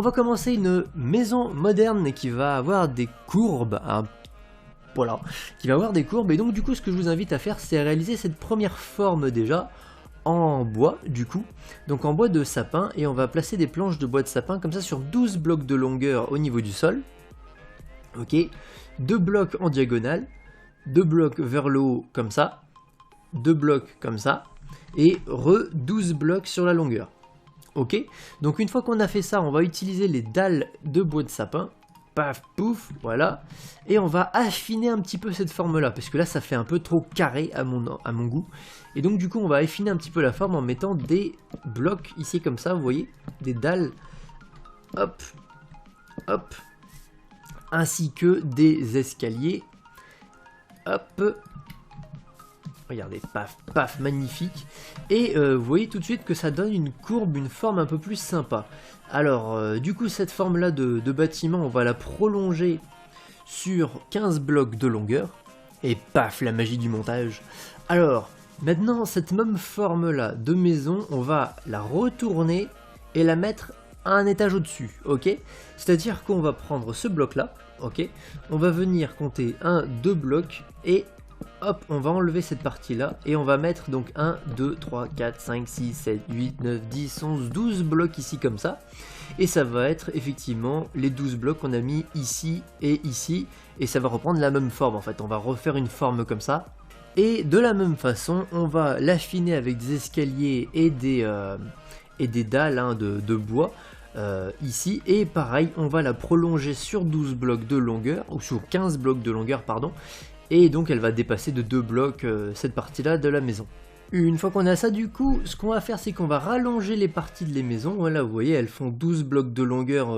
On va commencer une maison moderne qui va avoir des courbes, voilà, qui va avoir des courbes, et donc du coup ce que je vous invite à faire c'est réaliser cette première forme déjà en bois du coup, donc en bois de sapin, et on va placer des planches de bois de sapin comme ça sur 12 blocs de longueur au niveau du sol, ok, 2 blocs en diagonale, 2 blocs vers le haut comme ça, 2 blocs comme ça, et 12 blocs sur la longueur. Ok, donc une fois qu'on a fait ça, on va utiliser les dalles de bois de sapin, paf, pouf, voilà, et on va affiner un petit peu cette forme là, parce que là ça fait un peu trop carré à mon goût, et donc du coup on va affiner un petit peu la forme en mettant des blocs ici comme ça, vous voyez, des dalles, hop, hop, ainsi que des escaliers, hop. Regardez, paf, paf, magnifique. Et vous voyez tout de suite que ça donne une courbe, une forme un peu plus sympa. Alors, du coup, cette forme-là de bâtiment, on va la prolonger sur 15 blocs de longueur. Et paf, la magie du montage. Alors, maintenant, cette même forme-là de maison, on va la retourner et la mettre à un étage au-dessus, ok? C'est-à-dire qu'on va prendre ce bloc-là, ok? On va venir compter 1, 2 blocs et... hop, on va enlever cette partie-là et on va mettre donc 1, 2, 3, 4, 5, 6, 7, 8, 9, 10, 11, 12 blocs ici comme ça. Et ça va être effectivement les 12 blocs qu'on a mis ici et ça va reprendre la même forme en fait. On va refaire une forme comme ça. Et de la même façon, on va l'affiner avec des escaliers et des dalles de bois. Ici, et pareil, on va la prolonger sur 12 blocs de longueur, ou sur 15 blocs de longueur, pardon. Et donc elle va dépasser de 2 blocs cette partie-là de la maison. Une fois qu'on a ça, du coup, ce qu'on va faire, c'est qu'on va rallonger les parties de les maisons. Voilà, vous voyez, elles font 12 blocs de longueur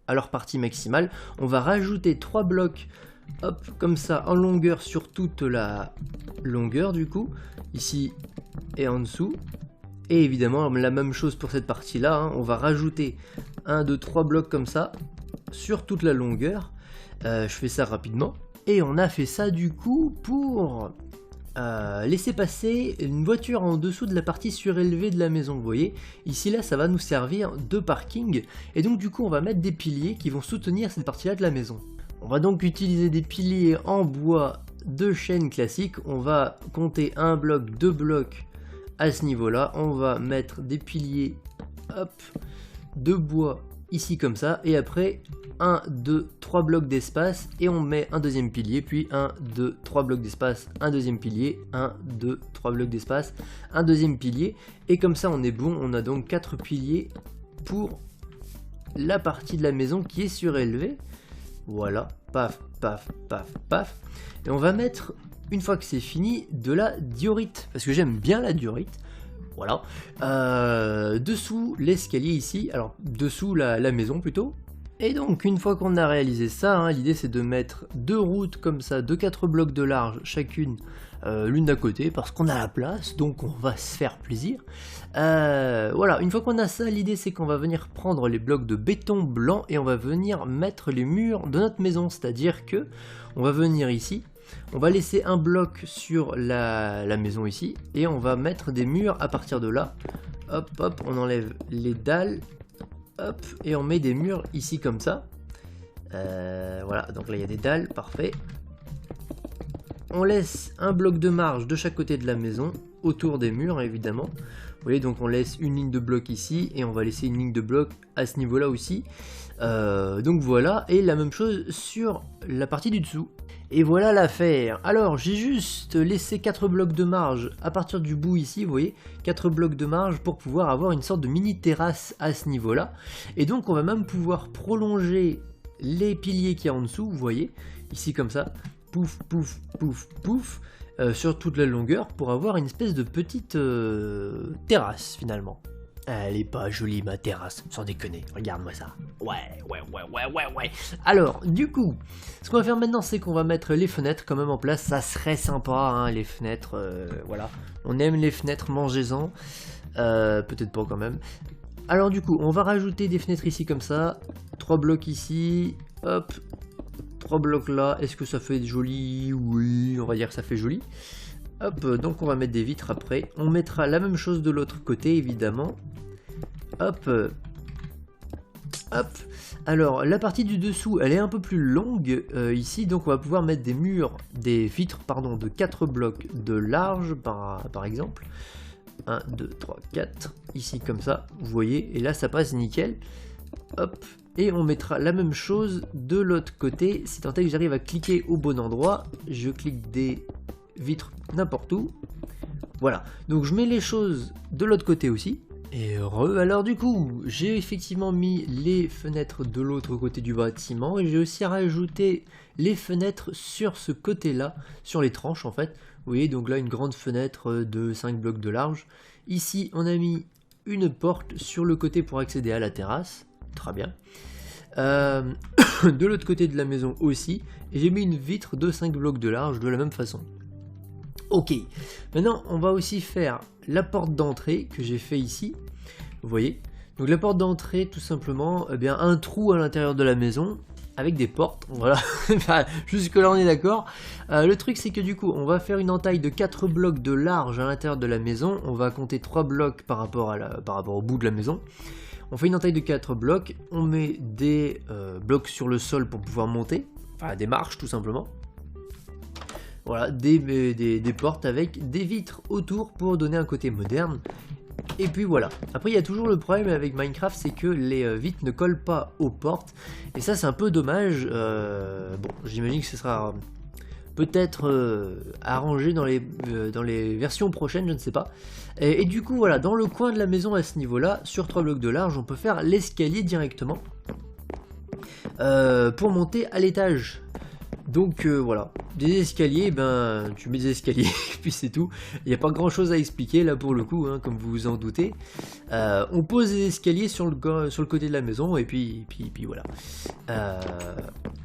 à leur partie maximale. On va rajouter 3 blocs, hop, comme ça, en longueur sur toute la longueur, du coup, ici et en dessous. Et évidemment, la même chose pour cette partie-là, hein. On va rajouter 1, 2, 3 blocs comme ça, sur toute la longueur. Je fais ça rapidement. Et on a fait ça du coup pour laisser passer une voiture en dessous de la partie surélevée de la maison, vous voyez. Ici là ça va nous servir de parking, et donc du coup on va mettre des piliers qui vont soutenir cette partie là de la maison. On va donc utiliser des piliers en bois de chêne classique, on va compter 1 bloc, 2 blocs à ce niveau là, on va mettre des piliers, hop, de bois ici comme ça, et après 1, 2, 3 blocs d'espace, et on met un deuxième pilier, puis 1, 2, 3 blocs d'espace, un deuxième pilier, 1, 2, 3 blocs d'espace, un deuxième pilier, et comme ça on est bon, on a donc 4 piliers pour la partie de la maison qui est surélevée. Voilà, paf, paf, paf, paf, et on va mettre, une fois que c'est fini, de la diorite, parce que j'aime bien la diorite. Voilà, dessous l'escalier ici, alors dessous la maison plutôt. Et donc une fois qu'on a réalisé ça, hein, l'idée c'est de mettre 2 routes comme ça, de 4 blocs de large chacune, l'une d'à côté, parce qu'on a la place, donc on va se faire plaisir. Voilà, une fois qu'on a ça, l'idée c'est qu'on va venir prendre les blocs de béton blanc et on va venir mettre les murs de notre maison, c'est-à-dire que on va venir ici. On va laisser un bloc sur la maison ici, et on va mettre des murs à partir de là. Hop, hop, on enlève les dalles, hop, et on met des murs ici comme ça. Voilà, donc là il y a des dalles, parfait. On laisse un bloc de marge de chaque côté de la maison, autour des murs évidemment. Vous voyez, donc on laisse une ligne de bloc ici, et on va laisser une ligne de bloc à ce niveau-là aussi. Donc voilà, et la même chose sur la partie du dessous. Et voilà l'affaire. Alors j'ai juste laissé 4 blocs de marge à partir du bout ici, vous voyez, 4 blocs de marge pour pouvoir avoir une sorte de mini terrasse à ce niveau là. Et donc on va même pouvoir prolonger les piliers qui y a en dessous, vous voyez, ici comme ça, pouf, pouf, pouf, pouf, sur toute la longueur pour avoir une espèce de petite terrasse finalement. Elle est pas jolie ma terrasse, sans déconner, regarde-moi ça. Ouais. Alors, du coup, ce qu'on va faire maintenant, c'est qu'on va mettre les fenêtres quand même en place. Ça serait sympa, hein, les fenêtres, voilà. On aime les fenêtres, mangez-en. Peut-être pas quand même. Alors du coup, on va rajouter des fenêtres ici comme ça. 3 blocs ici, hop. 3 blocs là, est-ce que ça fait joli? Oui, on va dire que ça fait joli. Hop, donc on va mettre des vitres après. On mettra la même chose de l'autre côté, évidemment. Hop, Hop. Alors la partie du dessous elle est un peu plus longue ici, donc on va pouvoir mettre des vitres pardon, de 4 blocs de large par exemple. 1, 2, 3, 4, ici comme ça, vous voyez, et là ça passe nickel. Hop, et on mettra la même chose de l'autre côté, si tant est que j'arrive à cliquer au bon endroit, je clique des vitres n'importe où. Voilà, donc je mets les choses de l'autre côté aussi. Et heureux, alors du coup, j'ai effectivement mis les fenêtres de l'autre côté du bâtiment et j'ai aussi rajouté les fenêtres sur ce côté-là, sur les tranches en fait. Vous voyez, donc là une grande fenêtre de 5 blocs de large. Ici, on a mis une porte sur le côté pour accéder à la terrasse. Très bien. De l'autre côté de la maison aussi, et j'ai mis une vitre de 5 blocs de large de la même façon. Ok, maintenant on va aussi faire la porte d'entrée que j'ai fait ici, vous voyez. Donc la porte d'entrée tout simplement, eh bien un trou à l'intérieur de la maison avec des portes, voilà, jusque là on est d'accord. Le truc c'est que du coup on va faire une entaille de 4 blocs de large à l'intérieur de la maison, on va compter 3 blocs par rapport au bout de la maison. On fait une entaille de 4 blocs, on met des blocs sur le sol pour pouvoir monter, enfin des marches tout simplement. Voilà, des portes avec des vitres autour pour donner un côté moderne. Et puis voilà. Après, il y a toujours le problème avec Minecraft, c'est que les vitres ne collent pas aux portes. Et ça, c'est un peu dommage. Bon, j'imagine que ce sera peut-être arrangé dans les versions prochaines, je ne sais pas. Et du coup, voilà, dans le coin de la maison à ce niveau-là, sur 3 blocs de large, on peut faire l'escalier directement pour monter à l'étage. Donc voilà, des escaliers, ben tu mets des escaliers, puis c'est tout. Il n'y a pas grand chose à expliquer là pour le coup, hein, comme vous vous en doutez. On pose des escaliers sur le côté de la maison, et puis voilà.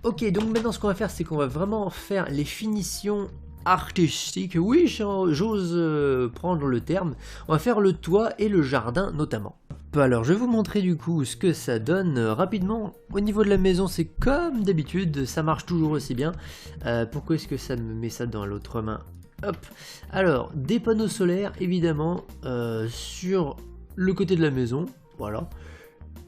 Ok, donc maintenant ce qu'on va faire, c'est qu'on va vraiment faire les finitions artistiques. Oui, j'ose prendre le terme. On va faire le toit et le jardin notamment. Alors je vais vous montrer du coup ce que ça donne rapidement. Au niveau de la maison c'est comme d'habitude, ça marche toujours aussi bien. Pourquoi est-ce que ça me met ça dans l'autre main? Hop. Alors des panneaux solaires évidemment sur le côté de la maison, voilà.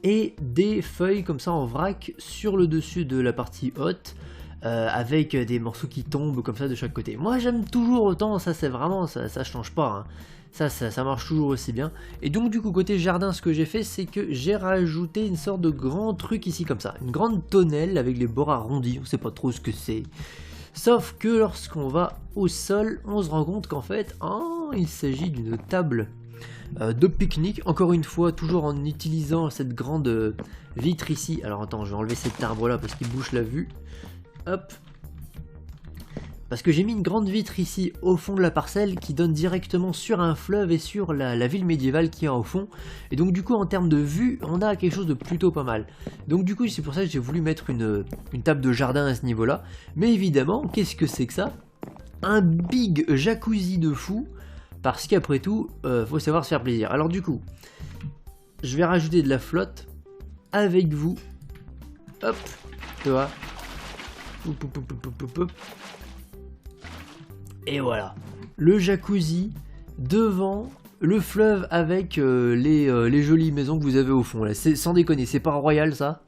Et des feuilles comme ça en vrac sur le dessus de la partie haute. Avec des morceaux qui tombent comme ça de chaque côté. Moi j'aime toujours autant, ça c'est vraiment, ça change pas, hein. Ça marche toujours aussi bien. Et donc du coup côté jardin, ce que j'ai fait, c'est que j'ai rajouté une sorte de grand truc ici comme ça. Une grande tonnelle avec les bords arrondis, on sait pas trop ce que c'est. Sauf que lorsqu'on va au sol, on se rend compte qu'en fait, il s'agit d'une table de pique-nique. Encore une fois, toujours en utilisant cette grande vitre ici. Alors attends, je vais enlever cet arbre là parce qu'il bouche la vue. Hop. Parce que j'ai mis une grande vitre ici au fond de la parcelle qui donne directement sur un fleuve et sur la ville médiévale qui est au fond. Et donc du coup en termes de vue, on a quelque chose de plutôt pas mal. Donc du coup c'est pour ça que j'ai voulu mettre une table de jardin à ce niveau-là. Mais évidemment, qu'est-ce que c'est que ça? Un big jacuzzi de fou. Parce qu'après tout, faut savoir se faire plaisir. Alors du coup, je vais rajouter de la flotte avec vous. Hop, tu vois. Et voilà, le jacuzzi devant le fleuve avec les jolies maisons que vous avez au fond. Là, sans déconner, c'est pas royal ça.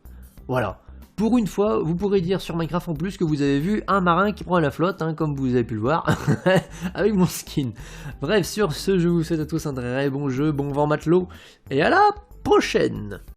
Voilà. Pour une fois, vous pourrez dire sur Minecraft en plus que vous avez vu un marin qui prend la flotte, hein, comme vous avez pu le voir, avec mon skin. Bref, sur ce, je vous souhaite à tous un très bon jeu, bon vent matelot, et à la prochaine!